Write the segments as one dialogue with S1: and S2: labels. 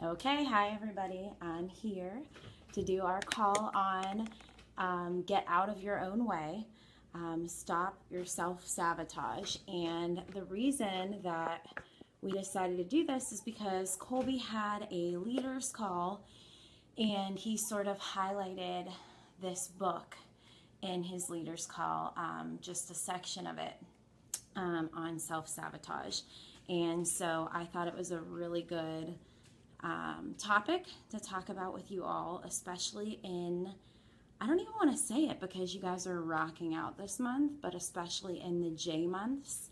S1: Okay, hi everybody. I'm here to do our call on get out of your own way, stop your self-sabotage. And the reason that we decided to do this is because Colby had a leaders call and he sort of highlighted this book in his leaders call, just a section of it on self-sabotage. And so I thought it was a really good topic to talk about with you all, especially I don't even want to say it because you guys are rocking out this month, but especially in the J months.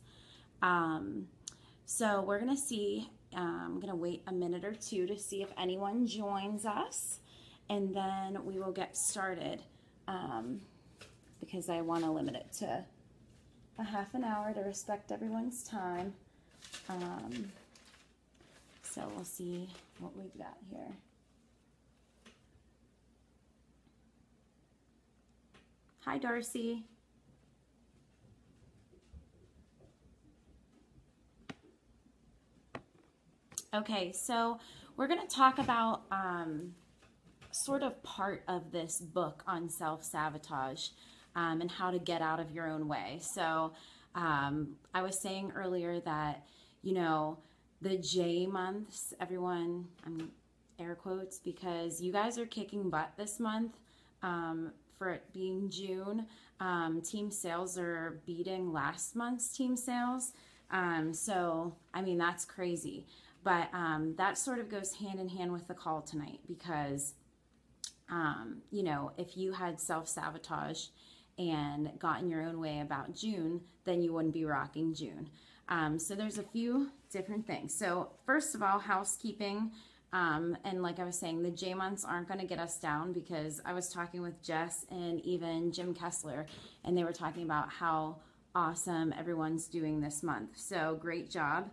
S1: So we're going to see, I'm going to wait a minute or two to see if anyone joins us, and then we will get started because I want to limit it to a half an hour to respect everyone's time. So we'll see what we've got here. Hi, Darcy. Okay, so we're going to talk about sort of part of this book on self-sabotage and how to get out of your own way. So I was saying earlier that, you know, the J months, everyone, I'm air quotes, because you guys are kicking butt this month for it being June. Team sales are beating last month's team sales. So, I mean, that's crazy. But that sort of goes hand in hand with the call tonight because, you know, if you had self-sabotage and got in your own way about June, then you wouldn't be rocking June. So there's a few different things. So first of all, housekeeping, and like I was saying, the J months aren't going to get us down because I was talking with Jess and even Jim Kessler, and they were talking about how awesome everyone's doing this month. So great job.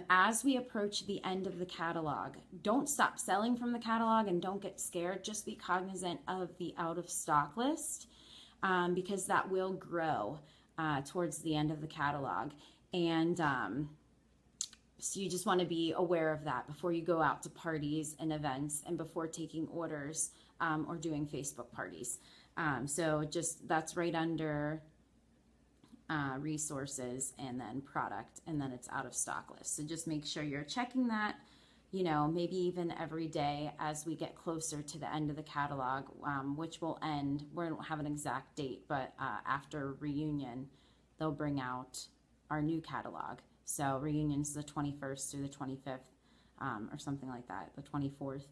S1: As we approach the end of the catalog, don't stop selling from the catalog and don't get scared. Just be cognizant of the out of stock list because that will grow towards the end of the catalog. And so you just want to be aware of that before you go out to parties and events and before taking orders or doing Facebook parties. So just that's right under resources and then product, and then it's out of stock list. So just make sure you're checking that, you know, maybe even every day as we get closer to the end of the catalog, which will end, we don't have an exact date, but after reunion, they'll bring out our new catalog. So reunion's the 21st through the 25th or something like that, the 24th.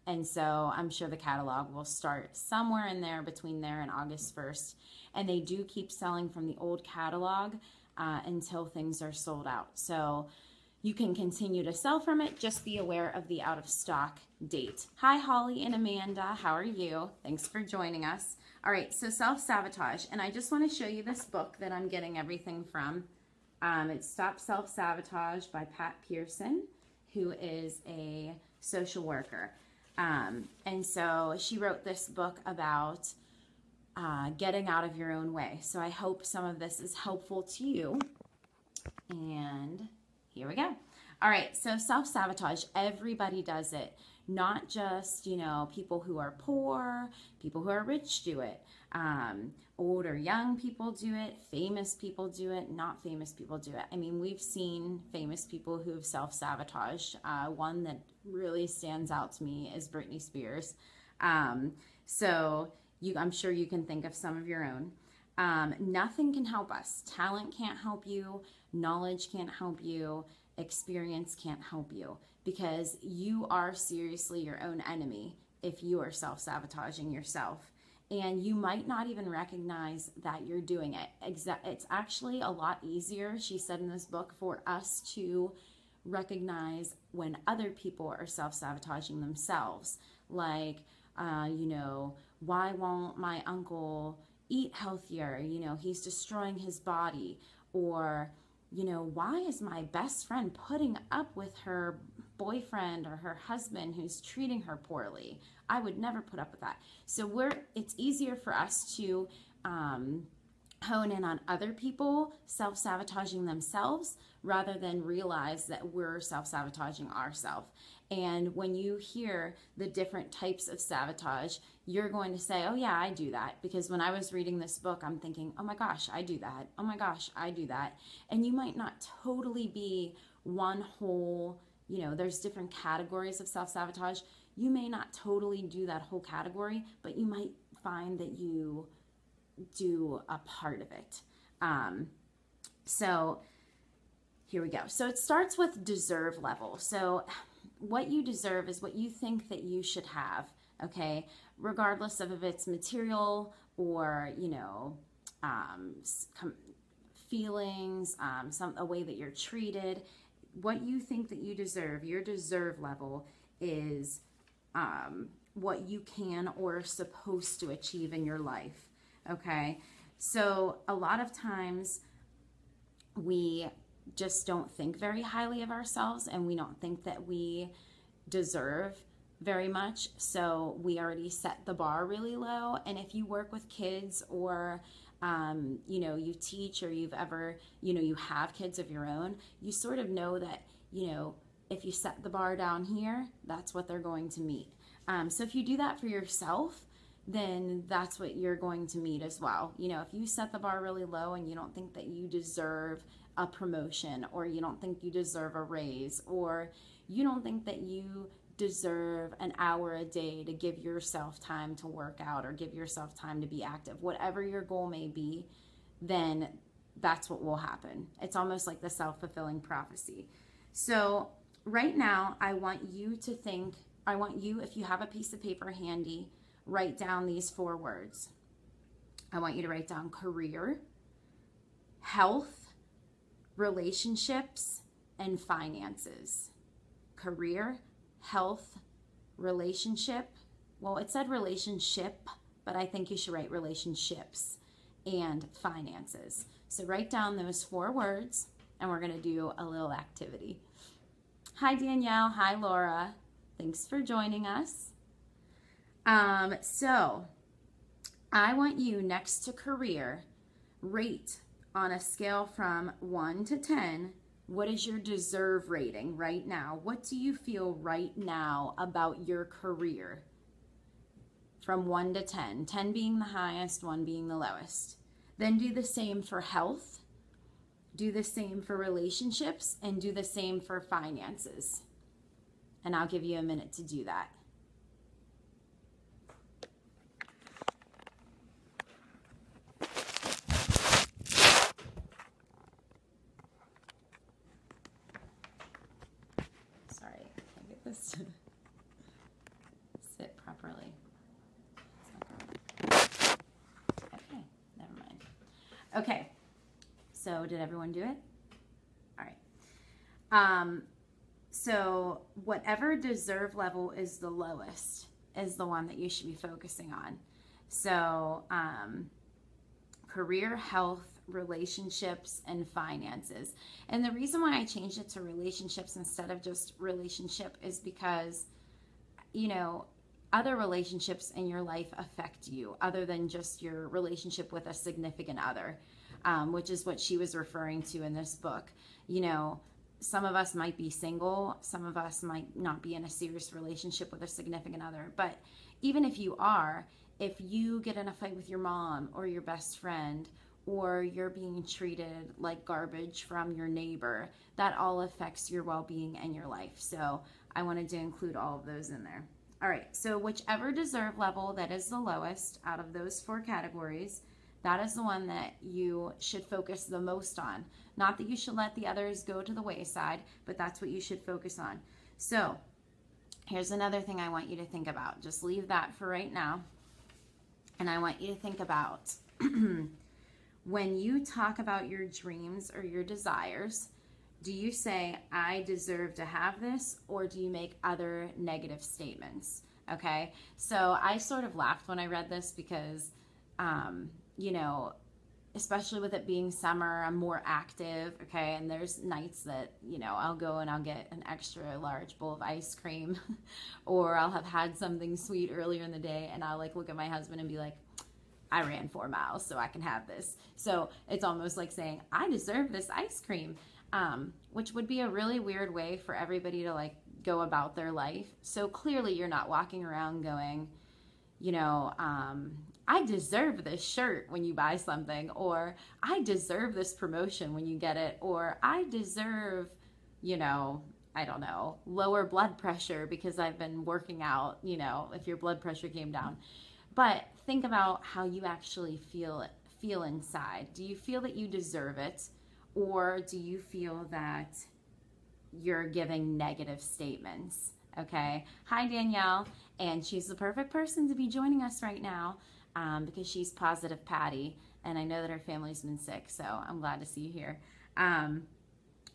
S1: And so I'm sure the catalog will start somewhere in there between there and August 1st. And they do keep selling from the old catalog until things are sold out. So you can continue to sell from it. Just be aware of the out of stock date. Hi, Holly and Amanda. How are you? Thanks for joining us. All right, so self-sabotage. And I just want to show you this book that I'm getting everything from. It's Stop Self-Sabotage by Pat Pearson, who is a social worker. And so she wrote this book about getting out of your own way. So I hope some of this is helpful to you. And here we go. All right, so self-sabotage, everybody does it. Not just, you know, people who are poor, people who are rich do it. Old or young people do it. Famous people do it. Not famous people do it. I mean, we've seen famous people who have self-sabotaged. One that really stands out to me is Britney Spears. So I'm sure you can think of some of your own. Nothing can help us. Talent can't help you. Knowledge can't help you. Experience can't help you because you are seriously your own enemy if you are self-sabotaging yourself. And you might not even recognize that you're doing it. It's actually a lot easier, she said in this book, for us to recognize when other people are self-sabotaging themselves. Like, you know, why won't my uncle eat healthier? You know, he's destroying his body. Or, you know, why is my best friend putting up with her boyfriend or her husband who's treating her poorly? I would never put up with that. So it's easier for us to hone in on other people self-sabotaging themselves rather than realize that we're self-sabotaging ourselves. And when you hear the different types of sabotage, you're going to say, oh yeah, I do that. Because when I was reading this book, I'm thinking, oh my gosh, I do that. Oh my gosh, I do that. And you might not totally be one whole, there's different categories of self-sabotage. You may not totally do that whole category, but you might find that you do a part of it. So here we go. So it starts with deserve level. So what you deserve is what you think that you should have, okay? Regardless of if it's material or, feelings, a way that you're treated. What you think that you deserve, your deserve level is what you can or are supposed to achieve in your life, okay? So a lot of times we just don't think very highly of ourselves, and we don't think that we deserve very much. So we already set the bar really low. And if you work with kids or you teach, or you've ever, you have kids of your own, you sort of know that, if you set the bar down here, that's what they're going to meet. So if you do that for yourself, then that's what you're going to meet as well. If you set the bar really low and you don't think that you deserve a promotion, or you don't think you deserve a raise, or you don't think that you deserve an hour a day to give yourself time to work out, or give yourself time to be active, whatever your goal may be, then that's what will happen. It's almost like the self-fulfilling prophecy. So right now, I want you, if you have a piece of paper handy, write down these 4 words. I want you to write down career, health, relationships, and finances. Career, health, relationship. Well, it said relationship, but I think you should write relationships and finances. So write down those 4 words, and we're going to do a little activity. Hi, Danielle. Hi, Laura. Thanks for joining us. So I want you, next to career, rate on a scale from 1 to 10, what is your deserve rating right now? What do you feel right now about your career? From 1 to 10, 10 being the highest, 1 being the lowest. Then do the same for health, do the same for relationships, and do the same for finances. And I'll give you a minute to do that. To sit properly. Okay, never mind. Okay, so did everyone do it? All right. So whatever deserve level is the lowest is the one that you should be focusing on. So career, health, relationships, and finances. And the reason why I changed it to relationships instead of just relationship is because, other relationships in your life affect you other than just your relationship with a significant other, which is what she was referring to in this book. Some of us might be single, some of us might not be in a serious relationship with a significant other, but even if you are, if you get in a fight with your mom or your best friend, or you're being treated like garbage from your neighbor, that all affects your well-being and your life. So I wanted to include all of those in there. All right, so whichever deserve level that is the lowest out of those 4 categories, that is the one that you should focus the most on. Not that you should let the others go to the wayside, but that's what you should focus on. So here's another thing I want you to think about. Just leave that for right now. And I want you to think about when you talk about your dreams or your desires, do you say, I deserve to have this, or do you make other negative statements? Okay, so I sort of laughed when I read this because, especially with it being summer, I'm more active, okay, and there's nights that, I'll go and I'll get an extra large bowl of ice cream, or I'll have had something sweet earlier in the day, and I'll look at my husband and be like, I ran 4 miles so I can have this. So it's almost like saying, I deserve this ice cream. which would be a really weird way for everybody to like go about their life. So clearly you're not walking around going, you know, I deserve this shirt when you buy something, or I deserve this promotion when you get it, or I deserve, you know, I don't know, lower blood pressure because I've been working out, you know, if your blood pressure came down. But think about how you actually feel inside. Do you feel that you deserve it, or do you feel that you're giving negative statements? Okay. Hi, Danielle. And she's the perfect person to be joining us right now because she's Positive Patty. And I know that her family's been sick, so I'm glad to see you here.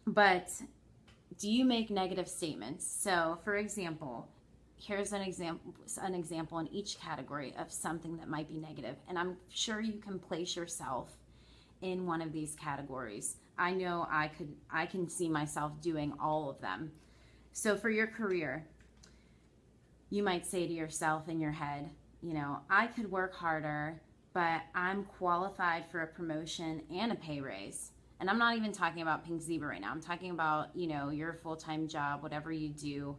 S1: But do you make negative statements? So, for example, here's an example in each category of something that might be negative. And I'm sure you can place yourself in one of these categories. I know I can see myself doing all of them. So for your career, you might say to yourself in your head, you know, I could work harder, but I'm qualified for a promotion and a pay raise. And I'm not even talking about Pink Zebra right now. I'm talking about, you know, your full-time job, whatever you do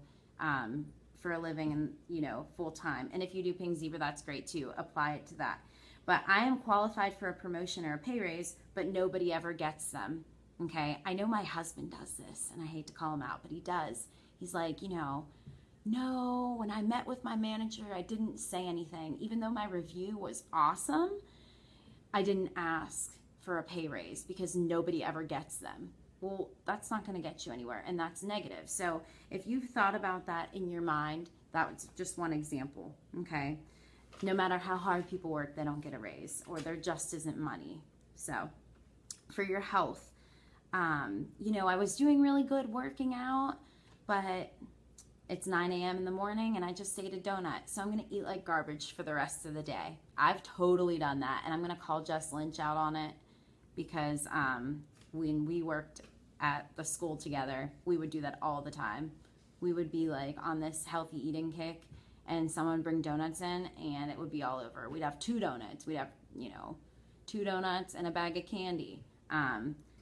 S1: for a living and, you know, full-time. And if you do Pink Zebra, that's great too. Apply it to that. But I am qualified for a promotion or a pay raise, but nobody ever gets them. Okay. I know my husband does this, and I hate to call him out, but he does. He's like, you know, no, when I met with my manager, I didn't say anything. Even though my review was awesome, I didn't ask for a pay raise because nobody ever gets them. Well, that's not going to get you anywhere, and that's negative. So if you've thought about that in your mind, that was just one example, okay? No matter how hard people work, they don't get a raise, or there just isn't money. So for your health, you know, I was doing really good working out, but it's 9 a.m. in the morning and I just ate a donut. So I'm going to eat like garbage for the rest of the day. I've totally done that. And I'm going to call Jess Lynch out on it because when we worked at the school together, we would do that all the time. We would be like on this healthy eating kick and someone would bring donuts in and it would be all over. We'd have 2 donuts. We'd have, you know, 2 donuts and a bag of candy.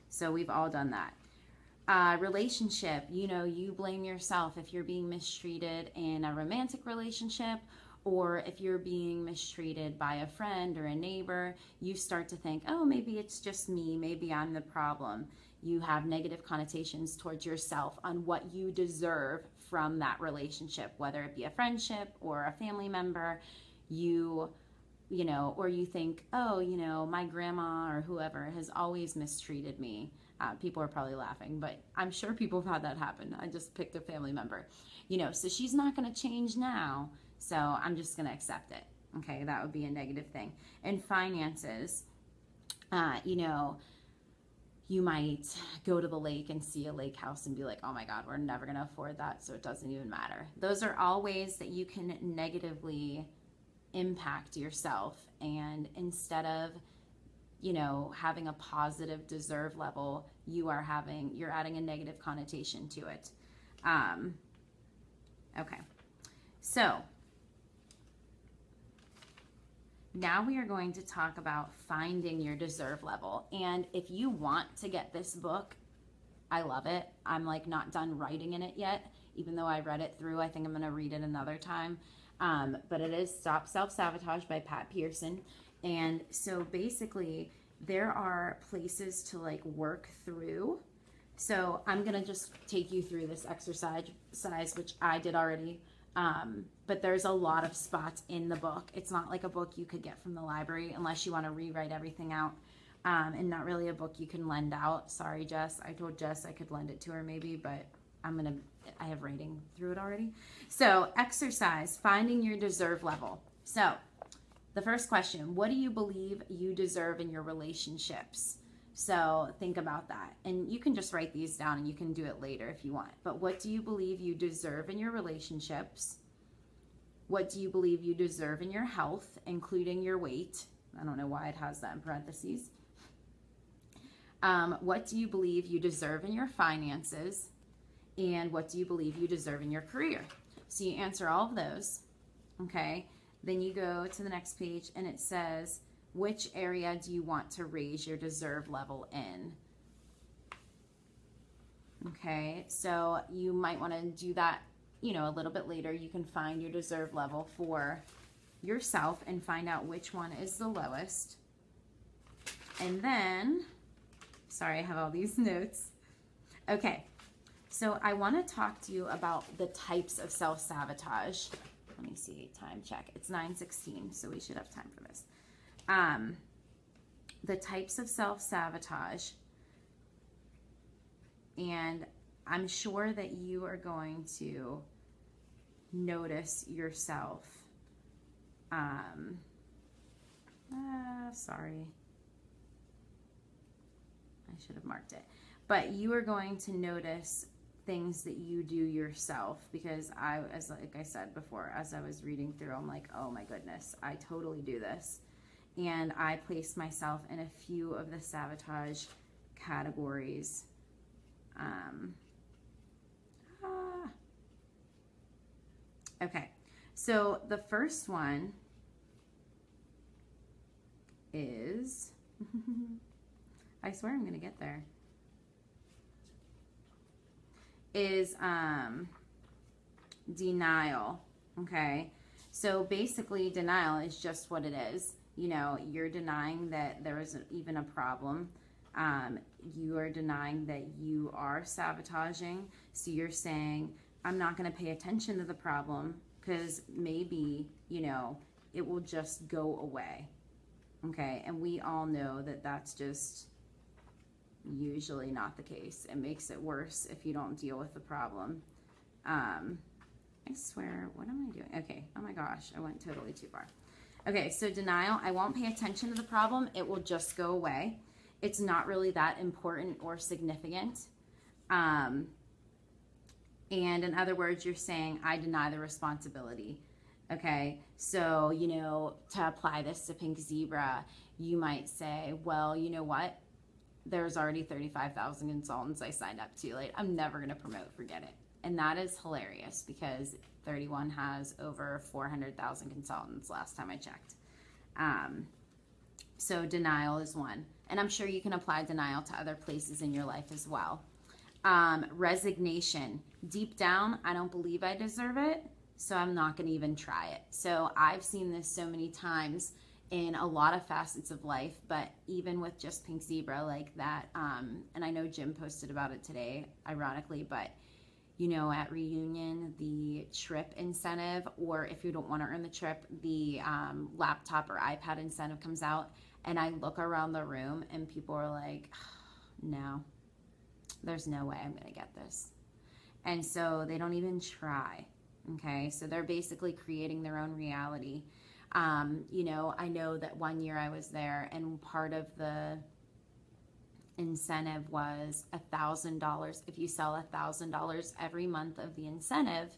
S1: So we've all done that. Relationship, you know, you blame yourself if you're being mistreated in a romantic relationship, or if you're being mistreated by a friend or a neighbor, you start to think, oh, maybe it's just me, maybe I'm the problem. You have negative connotations towards yourself on what you deserve from that relationship, whether it be a friendship or a family member. You know, or you think, oh, you know, my grandma or whoever has always mistreated me. People are probably laughing, but I'm sure people have had that happen. I just picked a family member, you know, so she's not going to change now. So I'm just going to accept it. Okay. That would be a negative thing. And finances, you know, you might go to the lake and see a lake house and be like, oh my God, we're never going to afford that. So it doesn't even matter. Those are all ways that you can negatively impact yourself. And instead of, you know, having a positive deserve level, you're adding a negative connotation to it. Okay. So now we are going to talk about finding your deserve level. And if you want to get this book, I love it. I'm like not done writing in it yet, even though I read it through. I think I'm going to read it another time. But it is Stop Self Sabotage by Pat Pearson. And so basically there are places to like work through. So I'm going to just take you through this exercise, which I did already. But there's a lot of spots in the book. It's not like a book you could get from the library unless you want to rewrite everything out. And not really a book you can lend out. Sorry, Jess. I told Jess I could lend it to her maybe, but I have writing through it already. So exercise, finding your deserve level. So the first question, what do you believe you deserve in your relationships? So think about that. And you can just write these down and you can do it later if you want. But what do you believe you deserve in your relationships? What do you believe you deserve in your health, including your weight? I don't know why it has that in parentheses. What do you believe you deserve in your finances? And what do you believe you deserve in your career? So you answer all of those, okay? Then you go to the next page and it says, which area do you want to raise your deserve level in? Okay, so you might want to do that, you know, a little bit later. You can find your deserve level for yourself and find out which one is the lowest. And then, sorry, I have all these notes. Okay, so I want to talk to you about the types of self-sabotage. Let me see, time check. It's 9:16, so we should have time for this. The types of self-sabotage, and I'm sure that you are going to notice yourself. Sorry. I should have marked it. But you are going to notice things that you do yourself, because like I said before, as I was reading through, I'm like, oh my goodness, I totally do this. And I place myself in a few of the sabotage categories. Okay, so the first one is, I swear I'm going to get there, is denial. Okay, so basically denial is just what it is. You know, you're denying that there is even a problem. You are denying that you are sabotaging. So you're saying, I'm not going to pay attention to the problem because maybe, you know, it will just go away. Okay, and we all know that that's just usually not the case. It makes it worse if you don't deal with the problem. I swear, what am I doing? Okay, oh my gosh, I went totally too far. Okay, so denial, I won't pay attention to the problem. It will just go away. It's not really that important or significant. And in other words, you're saying, I deny the responsibility. Okay, so, you know, to apply this to Pink Zebra, you might say, well, you know what? There's already 35,000 consultants I signed up to. Like, I'm never going to promote, forget it. And that is hilarious because 31 has over 400,000 consultants last time I checked. So denial is one. And I'm sure you can apply denial to other places in your life as well. Resignation. Deep down, I don't believe I deserve it, so I'm not going to even try it. So I've seen this so many times in a lot of facets of life, but even with just Pink Zebra like that. And I know Jim posted about it today, ironically, but you know, at reunion, the trip incentive, or if you don't want to earn the trip, the laptop or iPad incentive comes out, and I look around the room and people are like, no, there's no way I'm going to get this. And so they don't even try. Okay, so they're basically creating their own reality. You know, I know that one year I was there, and part of the incentive was $1,000. If you sell $1,000 every month of the incentive,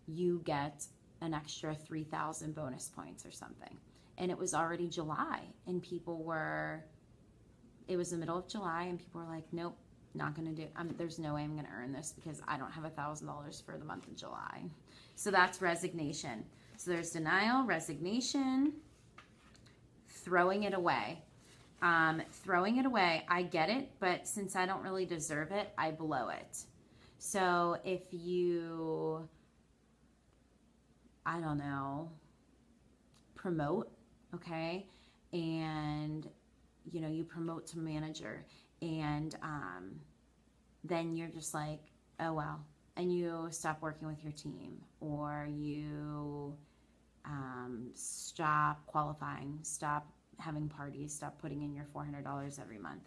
S1: you get an extra 3,000 bonus points or something. And it was already July, and it was the middle of July, and people were like, nope, not going to do, there's no way I'm going to earn this because I don't have $1,000 for the month of July. So that's resignation. So there's denial, resignation, throwing it away. Throwing it away, I get it, but since I don't really deserve it, I blow it. So if you, I don't know, promote, okay, and, you know, you promote to manager, and then you're just like, oh, well, and you stop working with your team, or you stop qualifying, stop having parties, stop putting in your $400 every month.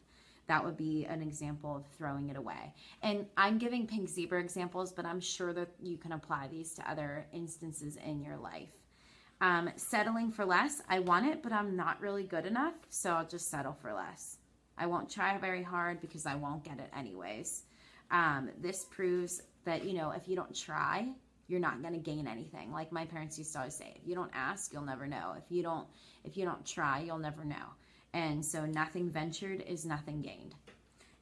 S1: That would be an example of throwing it away. And I'm giving Pink Zebra examples, but I'm sure that you can apply these to other instances in your life. Settling for less. I want it, but I'm not really good enough, so I'll just settle for less. I won't try very hard because I won't get it anyways. This proves that, you know, if you don't try, you're not going to gain anything. Like my parents used to always say, if you don't ask, you'll never know. If you don't try, you'll never know. And so nothing ventured is nothing gained.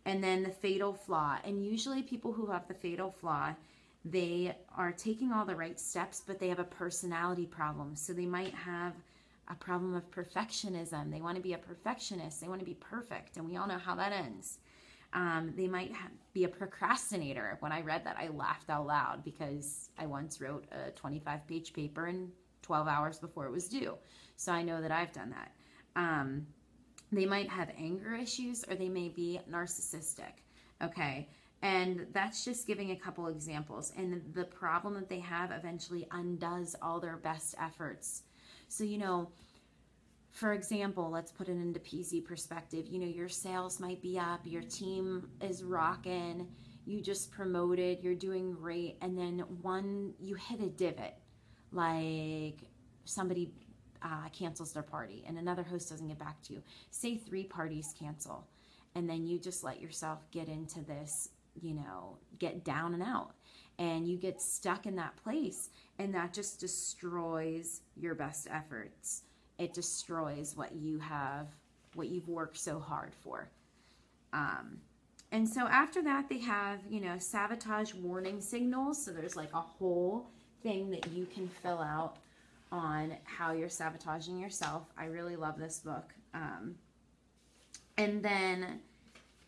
S1: And then the fatal flaw. And usually people who have the fatal flaw, they are taking all the right steps, but they have a personality problem. So they might have a problem of perfectionism. They want to be a perfectionist. They want to be perfect. And we all know how that ends. They might be a procrastinator. When I read that, I laughed out loud because I once wrote a 25-page paper in 12 hours before it was due. So I know that I've done that. They might have anger issues, or they may be narcissistic. Okay. And that's just giving a couple examples. And the problem that they have eventually undoes all their best efforts. So, for example, let's put it into PZ perspective. Your sales might be up, your team is rocking, you just promoted, you're doing great, and then you hit a divot, like somebody cancels their party and another host doesn't get back to you. Say 3 parties cancel, and then you just let yourself get into this, get down and out, and you get stuck in that place, and that just destroys your best efforts. It destroys what you've worked so hard for. And so after that, they have, sabotage warning signals. So there's like a whole thing that you can fill out on how you're sabotaging yourself. I really love this book. And then,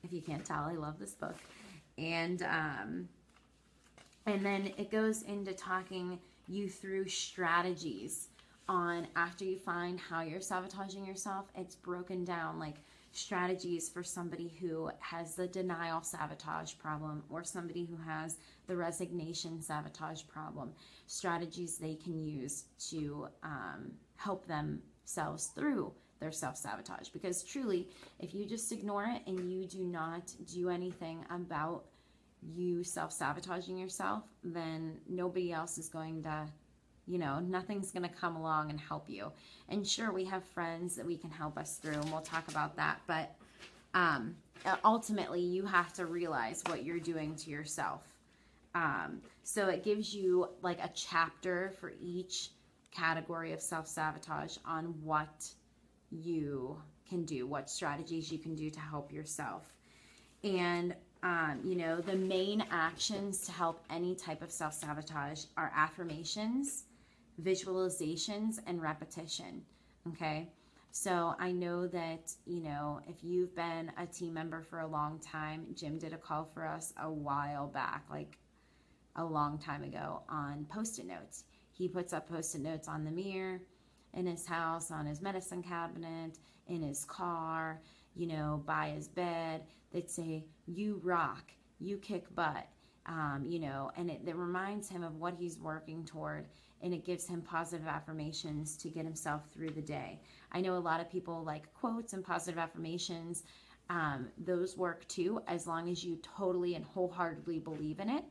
S1: if you can't tell, I love this book. And then it goes into talking you through strategies on, after you find how you're sabotaging yourself, it's broken down like strategies for somebody who has the denial sabotage problem, or somebody who has the resignation sabotage problem, strategies they can use to help themselves through their self-sabotage. Because truly, if you just ignore it and you do not do anything about you self-sabotaging yourself, then nobody else is going to, nothing's going to come along and help you. And sure, we have friends that we can help us through, and we'll talk about that. But ultimately, you have to realize what you're doing to yourself. So it gives you like a chapter for each category of self-sabotage on what you can do, what strategies you can do to help yourself. And the main actions to help any type of self-sabotage are affirmations, visualizations, and repetition. Okay. So I know that, if you've been a team member for a long time, Jim did a call for us a while back, like a long time ago, on Post-it notes. He puts up Post-it notes on the mirror, in his house, on his medicine cabinet, in his car, by his bed, that say, "You rock, you kick butt," and it reminds him of what he's working toward, and it gives him positive affirmations to get himself through the day. I know a lot of people like quotes and positive affirmations. Those work too, as long as you totally and wholeheartedly believe in it.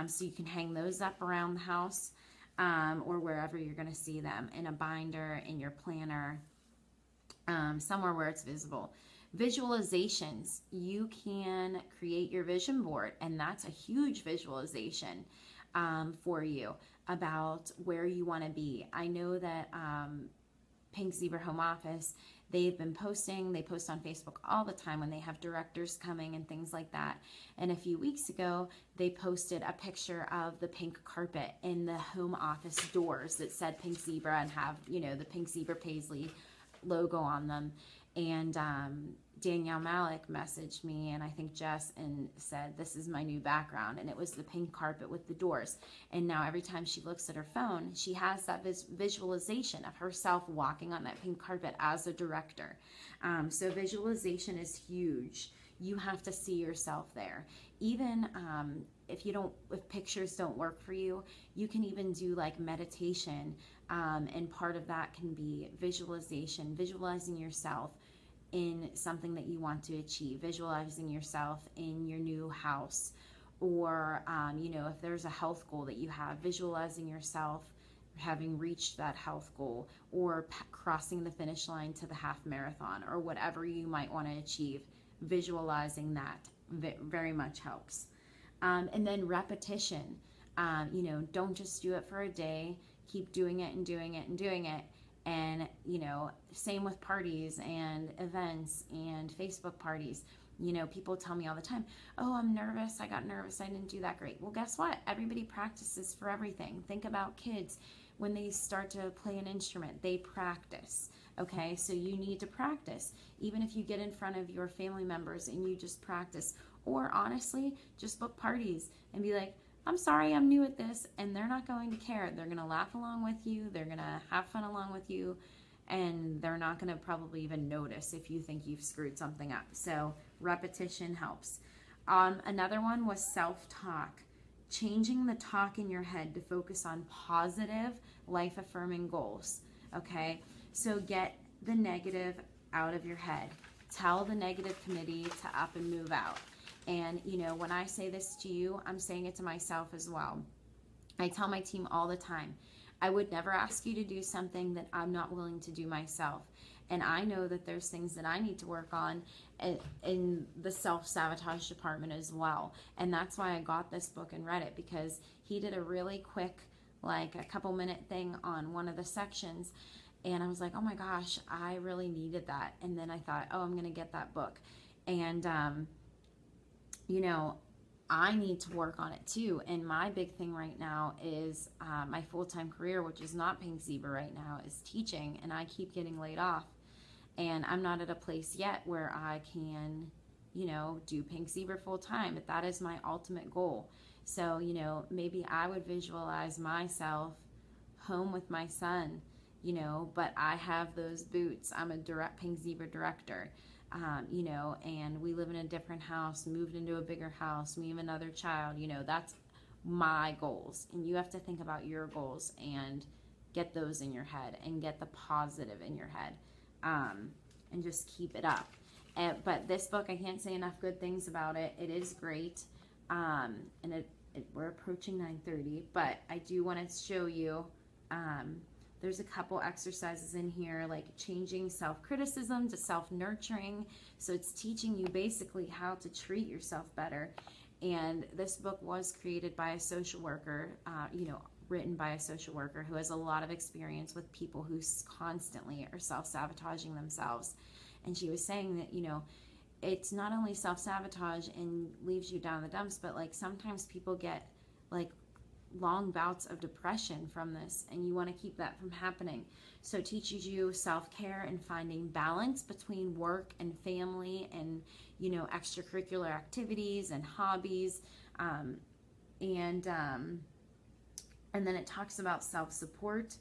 S1: So you can hang those up around the house, or wherever you're going to see them, in a binder, in your planner, somewhere where it's visible. Visualizations, you can create your vision board, and that's a huge visualization for you about where you want to be. I know that Pink Zebra Home Office, they've been posting, they post on Facebook all the time when they have directors coming and things like that. And a few weeks ago, they posted a picture of the pink carpet in the home office doors that said Pink Zebra and have, the Pink Zebra Paisley logo on them. And Danielle Malik messaged me, and I think Jess, and said, "This is my new background." And it was the pink carpet with the doors. And now every time she looks at her phone, she has that visualization of herself walking on that pink carpet as a director. So visualization is huge. You have to see yourself there. Even if pictures don't work for you, you can even do like meditation. And part of that can be visualization, visualizing yourself in something that you want to achieve, visualizing yourself in your new house, or, if there's a health goal that you have, visualizing yourself having reached that health goal, or crossing the finish line to the half marathon, or whatever you might want to achieve. Visualizing that very much helps. And then repetition, don't just do it for a day, keep doing it and doing it and doing it. And, same with parties and events and Facebook parties. People tell me all the time, "Oh, I'm nervous. I got nervous. I didn't do that great." Well, guess what? Everybody practices for everything. Think about kids. When they start to play an instrument, they practice. Okay, so you need to practice. Even if you get in front of your family members and you just practice, or honestly, just book parties and be like, I'm sorry, I'm new at this, and they're not going to care. They're going to laugh along with you, they're going to have fun along with you, and they're not going to probably even notice if you think you've screwed something up. So repetition helps. Another one was self-talk. Changing the talk in your head to focus on positive, life-affirming goals. Okay, so get the negative out of your head. Tell the negative committee to up and move out. And, you know, when I say this to you, I'm saying it to myself as well. I tell my team all the time, I would never ask you to do something that I'm not willing to do myself. And I know that there's things that I need to work on in the self-sabotage department as well. And that's why I got this book and read it, because he did a really quick, like a couple minute thing on one of the sections. And I was like, oh my gosh, I really needed that. And then I thought, oh, I'm going to get that book. And, you know, I need to work on it too. And my big thing right now is my full-time career, which is not Pink Zebra right now, is teaching. And I keep getting laid off. And I'm not at a place yet where I can, you know, do Pink Zebra full-time. But that is my ultimate goal. So, you know, maybe I would visualize myself home with my son, you know, but I have those boots. I'm a direct Pink Zebra director. You know, and we live in a different house, moved into a bigger house, me and another child, you know, that's my goals. And you have to think about your goals and get those in your head and get the positive in your head, and just keep it up. But this book, I can't say enough good things about it. It is great. And we're approaching 9:30, but I do want to show you, there's a couple exercises in here, like changing self-criticism to self-nurturing. So it's teaching you basically how to treat yourself better. And this book was created by a social worker, you know, written by a social worker who has a lot of experience with people who constantly are self-sabotaging themselves. And she was saying that, you know, it's not only self-sabotage and leaves you down the dumps, but like sometimes people get like long bouts of depression from this, and you want to keep that from happening. So it teaches you self-care and finding balance between work and family and, you know, extracurricular activities and hobbies, and then it talks about self-support.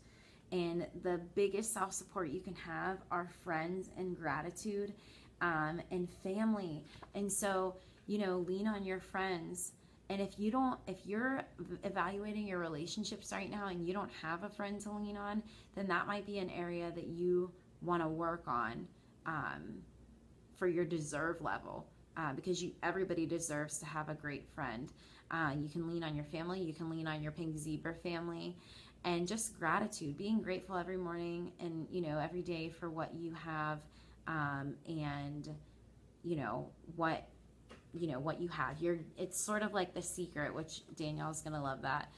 S1: And the biggest self-support you can have are friends and gratitude, and family. And so, you know, lean on your friends. And if you're evaluating your relationships right now and you don't have a friend to lean on, then that might be an area that you want to work on, for your deserve level, because everybody deserves to have a great friend. You can lean on your family, you can lean on your Pink Zebra family, and just gratitude, being grateful every morning and, you know, every day for what you have, and you know what you have. It's sort of like The Secret, which Danielle's gonna love that.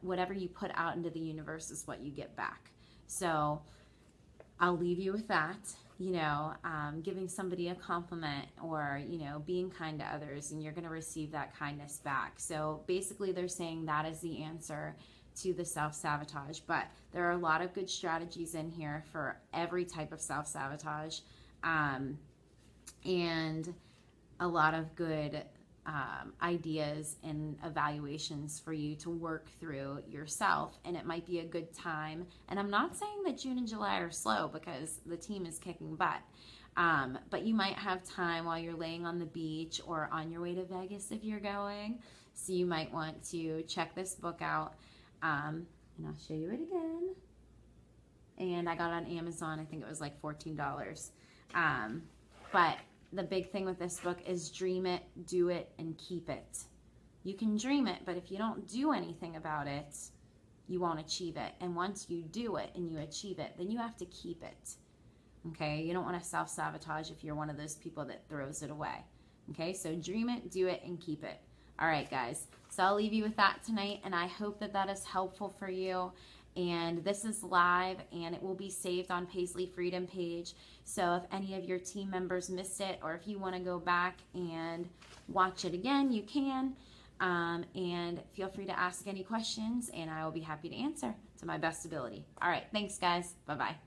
S1: Whatever you put out into the universe is what you get back. So I'll leave you with that. You know, giving somebody a compliment, or, you know, being kind to others, and you're gonna receive that kindness back. So basically they're saying that is the answer to the self-sabotage. But there are a lot of good strategies in here for every type of self-sabotage, and a lot of good ideas and evaluations for you to work through yourself. And it might be a good time. And I'm not saying that June and July are slow, because the team is kicking butt. But you might have time while you're laying on the beach or on your way to Vegas if you're going. So you might want to check this book out. And I'll show you it again. And I got it on Amazon. I think it was like $14. But the big thing with this book is dream it, do it, and keep it. You can dream it, but if you don't do anything about it, you won't achieve it. And once you do it and you achieve it, then you have to keep it. Okay? You don't want to self-sabotage if you're one of those people that throws it away. Okay? So dream it, do it, and keep it. All right, guys. So I'll leave you with that tonight, and I hope that that is helpful for you. And this is live, and it will be saved on Paisley Freedom page. So if any of your team members missed it, or if you want to go back and watch it again, you can. And feel free to ask any questions, and I will be happy to answer to my best ability. All right, thanks, guys. Bye-bye.